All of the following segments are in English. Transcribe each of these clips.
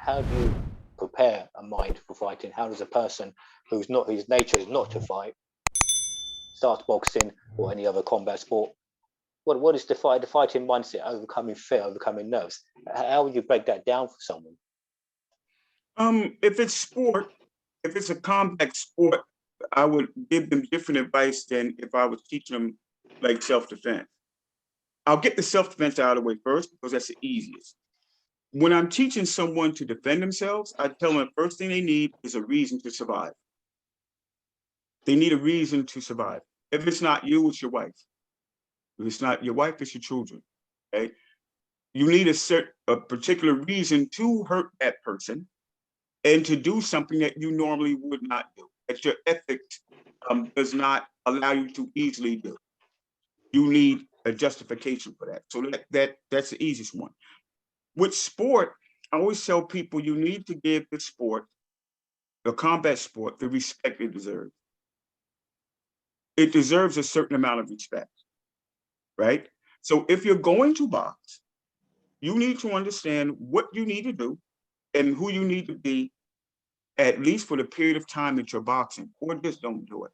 how do you prepare a mind for fighting? How does a person whose nature is not to fight start boxing or any other combat sport? What is the fighting mindset, overcoming fear, overcoming nerves? How would you break that down for someone? If it's sport, if it's a combat sport, I would give them different advice than if I was teaching them like self-defense. I'll get the self-defense out of the way first because that's the easiest. When I'm teaching someone to defend themselves, I tell them the first thing they need is a reason to survive. They need a reason to survive. If it's not you, it's your wife. If it's not your wife, it's your children. Okay. You need a particular reason to hurt that person and to do something that you normally would not do, that your ethics does not allow you to easily do. You need a justification for that. So that's the easiest one. With sport, I always tell people you need to give the sport, the combat sport, the respect it deserves. It deserves a certain amount of respect, right? So if you're going to box, you need to understand what you need to do and who you need to be, at least for the period of time that you're boxing, or just don't do it.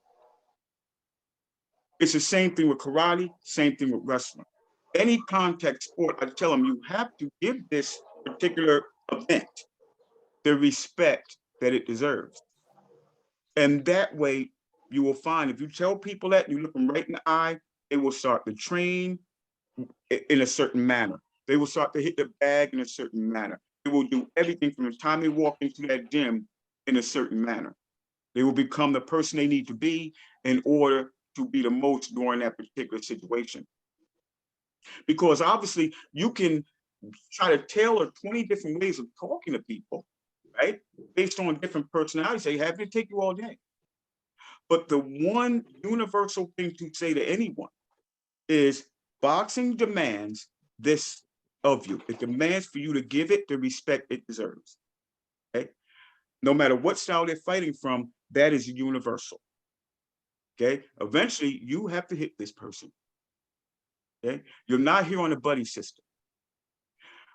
It's the same thing with karate, same thing with wrestling. Any contact sport, I tell them you have to give this particular event the respect that it deserves. And that way, you will find if you tell people that, you look them right in the eye, they will start to train in a certain manner. They will start to hit the bag in a certain manner. They will do everything from the time they walk into that gym in a certain manner. They will become the person they need to be in order to be the most during that particular situation. Because obviously you can try to tailor 20 different ways of talking to people, right? Based on different personalities they have, it take you all day. But the one universal thing to say to anyone is boxing demands this of you. It demands for you to give it the respect it deserves. Okay? No matter what style they're fighting from, that is universal. Okay? Eventually, you have to hit this person. Okay? You're not here on a buddy system.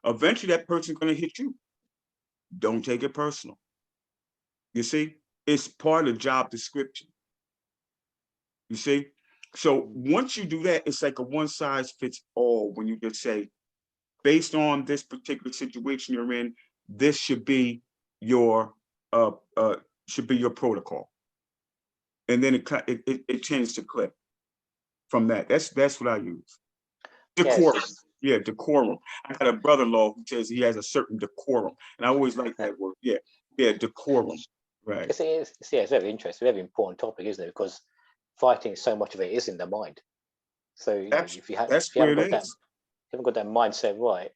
Eventually, that person's going to hit you. Don't take it personal. You see? It's part of job description. You see? So once you do that, it's like a one size fits all when you just say, based on this particular situation you're in, this should be your uh, uh, protocol. And then it tends to clip from that. That's what I use. Decorum. Yes. Yeah, decorum. I got a brother-in-law who says he has a certain decorum. And I always like that word. Yeah. Yeah, decorum. Right. It's very interesting, very important topic, isn't it? Because fighting, so much of it is in the mind. So if you That's haven't where it got is. that mindset right,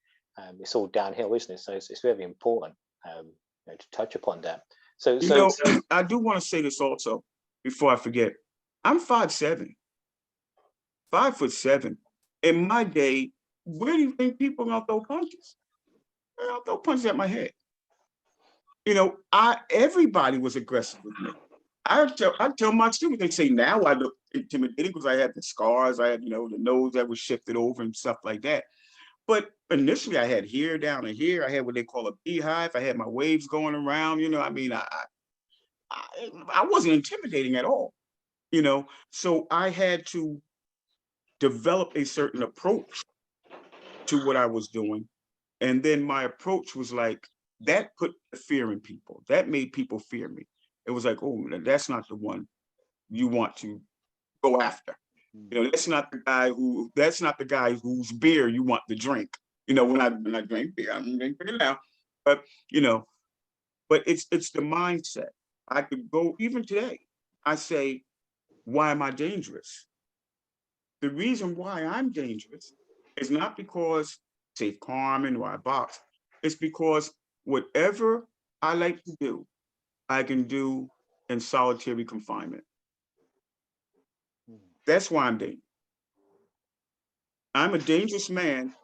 it's all downhill, isn't it? So it's very important to touch upon that. So I do want to say this also before I forget. I'm 5'7", 5'7". In my day, where do you think people are gonna throw punches? They're gonna throw punches at my head. Everybody was aggressive with me. I tell my students, they say now I look intimidating because I had the scars, I had, the nose that was shifted over and stuff like that. But initially I had hair down to here. I had what they call a beehive. I had my waves going around, I wasn't intimidating at all, So I had to develop a certain approach to what I was doing. And then my approach was like, that put the fear in people. That made people fear me. It was like, oh, that's not the one you want to go after. That's not the guy whose beer you want to drink. When I drink beer, I'm drinking it now. But but it's the mindset. I could go even today. I say, why am I dangerous? The reason why I'm dangerous is not because Sayf Carman or I box. It's because whatever I like to do, I can do in solitary confinement. That's why I'm dangerous. I'm a dangerous man,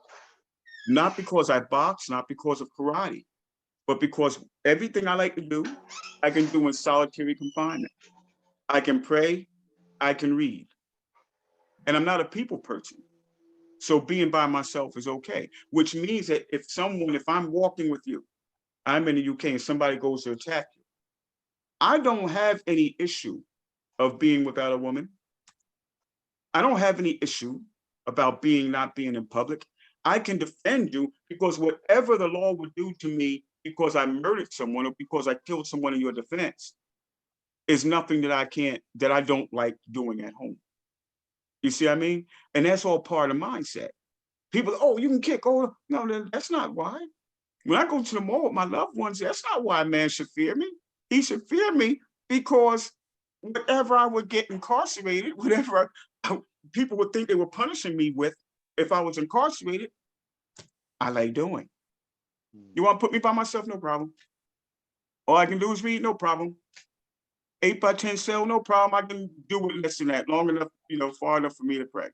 not because I box, not because of karate, but because everything I like to do, I can do in solitary confinement. I can pray, I can read. And I'm not a people person. So being by myself is okay, which means that if I'm walking with you, I'm in the UK and somebody goes to attack you. I don't have any issue of being without a woman. I don't have any issue about not being in public. I can defend you because whatever the law would do to me because I murdered someone or because I killed someone in your defense is nothing that I don't like doing at home. You see what I mean? And that's all part of mindset. People, oh, you can kick. Oh, no, that's not why. When I go to the mall with my loved ones, that's not why a man should fear me. He should fear me because whatever I would get incarcerated, people would think they were punishing me with if I was incarcerated, I like doing. You want to put me by myself? No problem. All I can do is read, no problem. 8 by 10 cell, no problem. I can do it less than that, long enough, far enough for me to pray.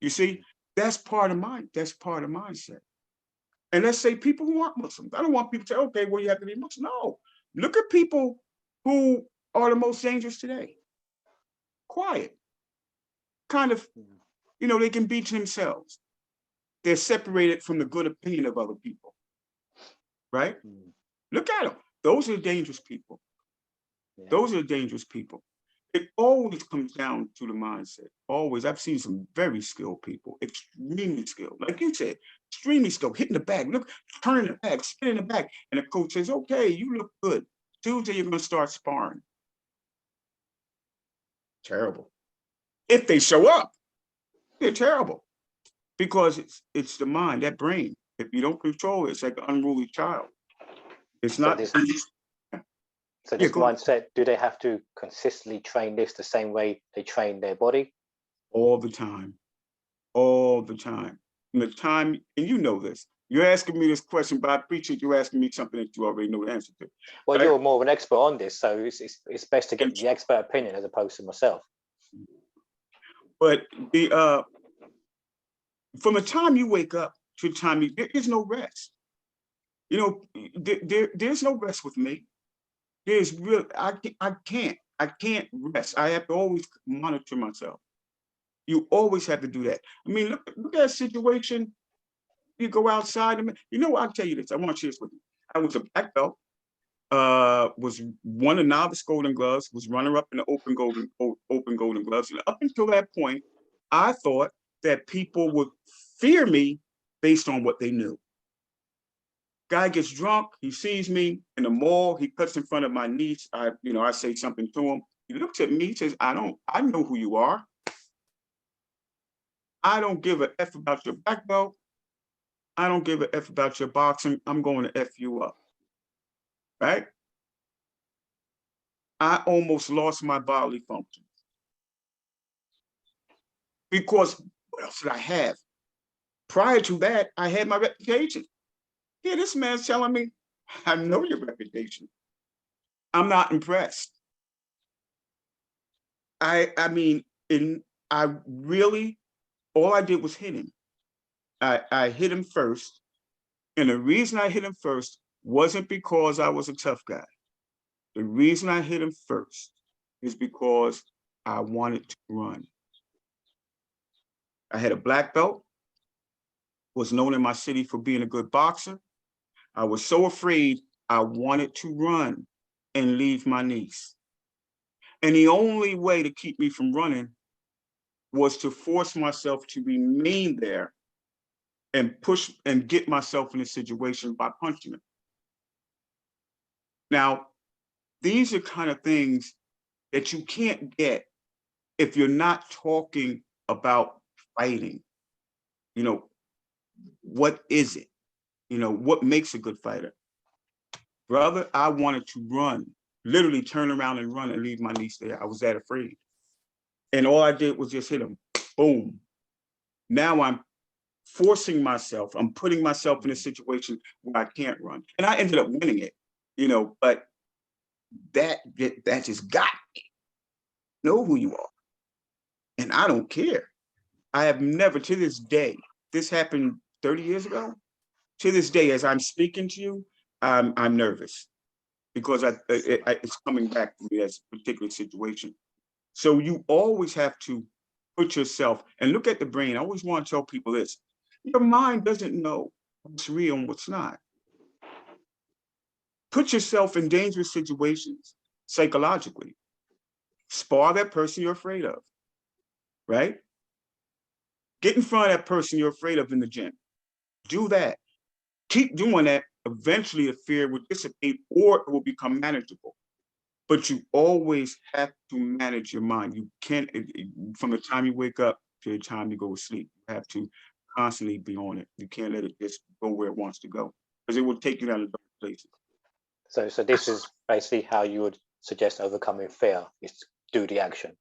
You see, that's part of mindset. And let's say people who aren't Muslims. I don't want people to say, okay, well, you have to be Muslim. No. Look at people who are the most dangerous today. Quiet. Kind of, they can be to themselves. They're separated from the good opinion of other people. Right? Look at them. Those are the dangerous people. Yeah. Those are the dangerous people. It always comes down to the mindset. Always. I've seen some very skilled people, extremely skilled. Like you said, extremely skilled, hitting the bag, look, turning the bag, spinning the bag. And the coach says, okay, you look good. Tuesday, you're going to start sparring. Terrible. If they show up, they're terrible. Because it's the mind, that brain. If you don't control it, it's like an unruly child. It's not. So this mindset, do they have to consistently train this the same way they train their body? All the time. All the time. From the time, and you know this. You're asking me this question, but I appreciate you asking me something that you already know the answer to. Well, you're more of an expert on this, so it's best to get the expert opinion as opposed to myself. But from the time you wake up to the time there is no rest. There's no rest with me. I can't rest. I have to always monitor myself. You always have to do that. I mean, look at a situation. You go outside. I'll tell you this. I want to share this with you. I was a black belt, was won a novice golden gloves, was runner up in the open golden gloves. And up until that point, I thought that people would fear me based on what they knew. Guy gets drunk, he sees me in the mall, he cuts in front of my niece. I say something to him. He looks at me, says, I know who you are. I don't give a F about your black belt. I don't give a F about your boxing. I'm going to F you up. Right? I almost lost my bodily function. Because what else did I have? Prior to that, I had my reputation. Yeah, this man's telling me, I know your reputation. I'm not impressed. I really, all I did was hit him. I hit him first. And the reason I hit him first wasn't because I was a tough guy. The reason I hit him first is because I wanted to run. I had a black belt, was known in my city for being a good boxer. I was so afraid I wanted to run and leave my niece. And the only way to keep me from running was to force myself to remain there and push and get myself in a situation by punching him. Now, these are kind of things that you can't get if you're not talking about fighting. What is it? What makes a good fighter? Brother, I wanted to run, literally turn around and run and leave my niece there. I was that afraid. And all I did was just hit him. Boom. Now I'm forcing myself. I'm putting myself in a situation where I can't run. And I ended up winning it, but that just got me. Know who you are. And I don't care. I have never, to this day, this happened 30 years ago. To this day, as I'm speaking to you, I'm nervous because it's coming back to me as a particular situation. So you always have to put yourself and look at the brain. I always want to tell people this. Your mind doesn't know what's real and what's not. Put yourself in dangerous situations psychologically. Spar that person you're afraid of, right? Get in front of that person you're afraid of in the gym. Do that. Keep doing that. Eventually, the fear will dissipate or it will become manageable. But you always have to manage your mind. You can't, from the time you wake up to the time you go to sleep, you have to constantly be on it. You can't let it just go where it wants to go because it will take you down to dark places. So this is basically how you would suggest overcoming fear, is to do the action.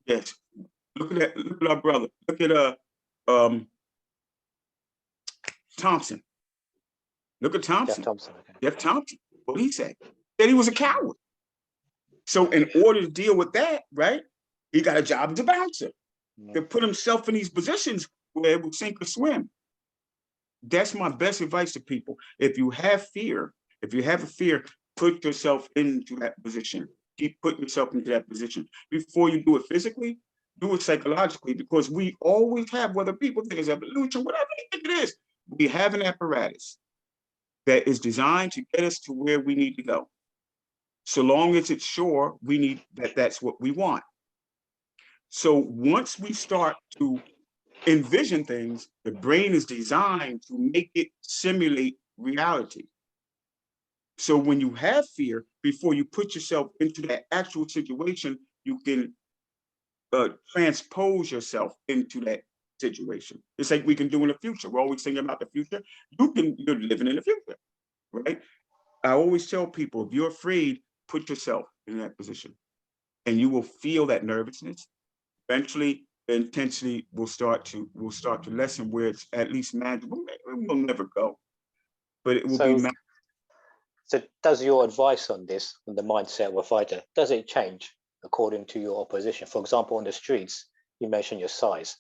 Yes. Look at that. Look at our brother. Look at um Thompson. Look at Thompson. Jeff Thompson. Okay. Jeff Thompson. What did he say? That he was a coward. So in order to deal with that, right, he got a job as a bouncer to put himself in these positions where it would sink or swim. That's my best advice to people. If you have fear, if you have a fear, put yourself into that position. Keep putting yourself into that position. Before you do it physically, do it psychologically, because we always have, whether people think it's evolution, whatever you think it is, we have an apparatus that is designed to get us to where we need to go. So long as it's sure, we need that, that's what we want. So once we start to envision things, the brain is designed to make it simulate reality. So when you have fear, before you put yourself into that actual situation, you can transpose yourself into that situation. It's like we can do in the future. We're always thinking about the future. You're living in the future, right? I always tell people, if you're afraid, put yourself in that position and you will feel that nervousness. Eventually, the intensity will start to lessen where it's at least manageable. It will never go, but it will be manageable. So does your advice on this, on the mindset of a fighter, does it change according to your opposition? For example, on the streets, you mentioned your size.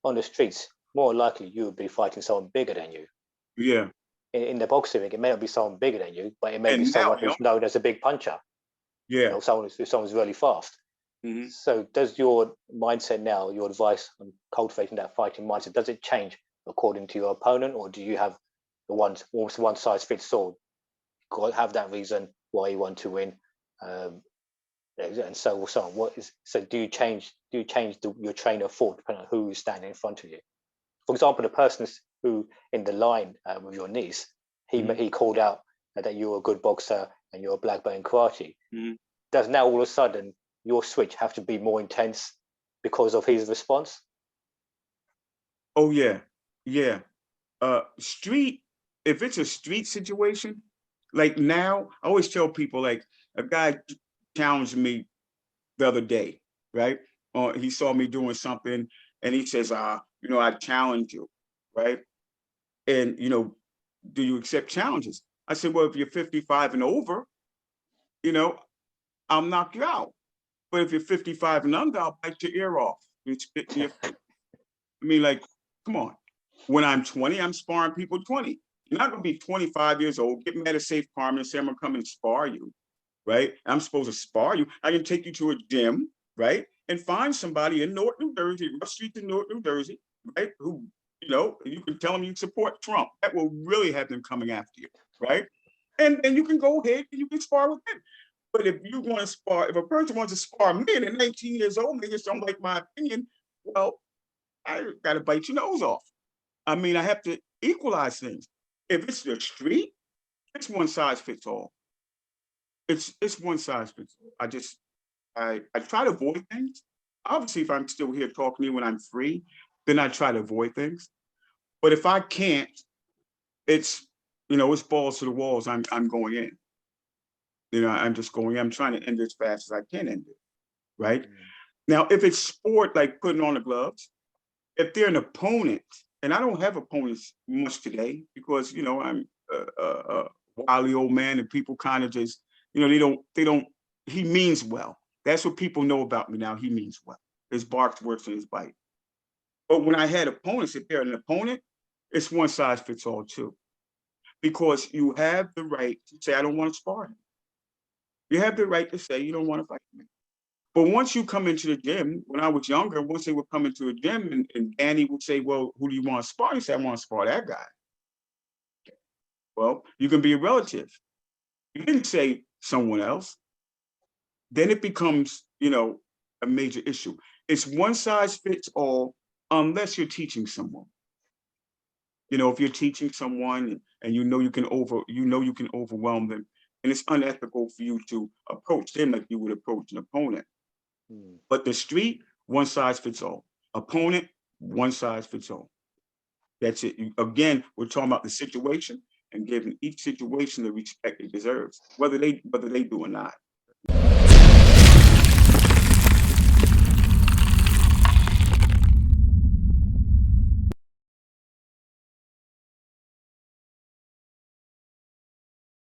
On the streets, more likely you would be fighting someone bigger than you. Yeah. In the boxing ring, it may not be someone bigger than you, but it may be And someone now, who's known as a big puncher. Yeah. You know, someone's really fast. Mhm. So does your mindset now, your advice on cultivating that fighting mindset, does it change according to your opponent, or do you have the almost one size fits all? Got to have that reason why you want to win, and so on. Do you change your train of thought depending on who is standing in front of you? For example, the person who in the line with your niece, he called out that you're a good boxer and you're a black belt in karate. Does now all of a sudden your switch have to be more intense because of his response? Oh yeah, yeah. Street. If it's a street situation, like now, I always tell people, like, a guy challenged me the other day, right? He saw me doing something and he says, I challenge you, right? And, do you accept challenges? I said, well, if you're 55 and over, I'll knock you out. But if you're 55 and under, I'll bite your ear off. You spit in your face. I mean, like, come on. When I'm 20, I'm sparring people 20. You're not going to be 25 years old, get mad at Sayf Carman and say, I'm going to come and spar you, right? I'm supposed to spar you. I can take you to a gym, right? And find somebody in Newark, New Jersey, rough streets in Newark, New Jersey, right? Who, you can tell them you support Trump. That will really have them coming after you, right? And you can go ahead and you can spar with them. But if you want to spar, if a person wants to spar me and they're 19 years old, they just don't like my opinion, well, I got to bite your nose off. I mean, I have to equalize things. If it's the street, it's one size fits all. It's one size fits all. I try to avoid things. Obviously, if I'm still here talking to you when I'm free, then I try to avoid things. But if I can't, it's it's balls to the walls. I'm going in. I'm just going. I'm trying to end it as fast as I can end it. Right now, if it's sport like putting on the gloves, if they're an opponent, and I don't have opponents much today because I'm a wily old man and people kind of just they don't. He means well. That's what people know about me now. He means well. His bark's worse than his bite. But when I had opponents, if they're an opponent, it's one size fits all too, because you have the right to say I don't want to spar him. You have the right to say you don't want to fight me. But once you come into the gym, when I was younger, once they would come into a gym and Danny would say, well, who do you want to spar? He said, I want to spar that guy. Well, you can be a relative. You didn't say someone else. Then it becomes, you know, a major issue. It's one size fits all unless you're teaching someone. You know, if you're teaching someone and you know you can overwhelm them, and it's unethical for you to approach them like you would approach an opponent. Mm. But the street, one size fits all. Opponent, one size fits all. That's it. Again, we're talking about the situation and giving each situation the respect it deserves, whether they do or not.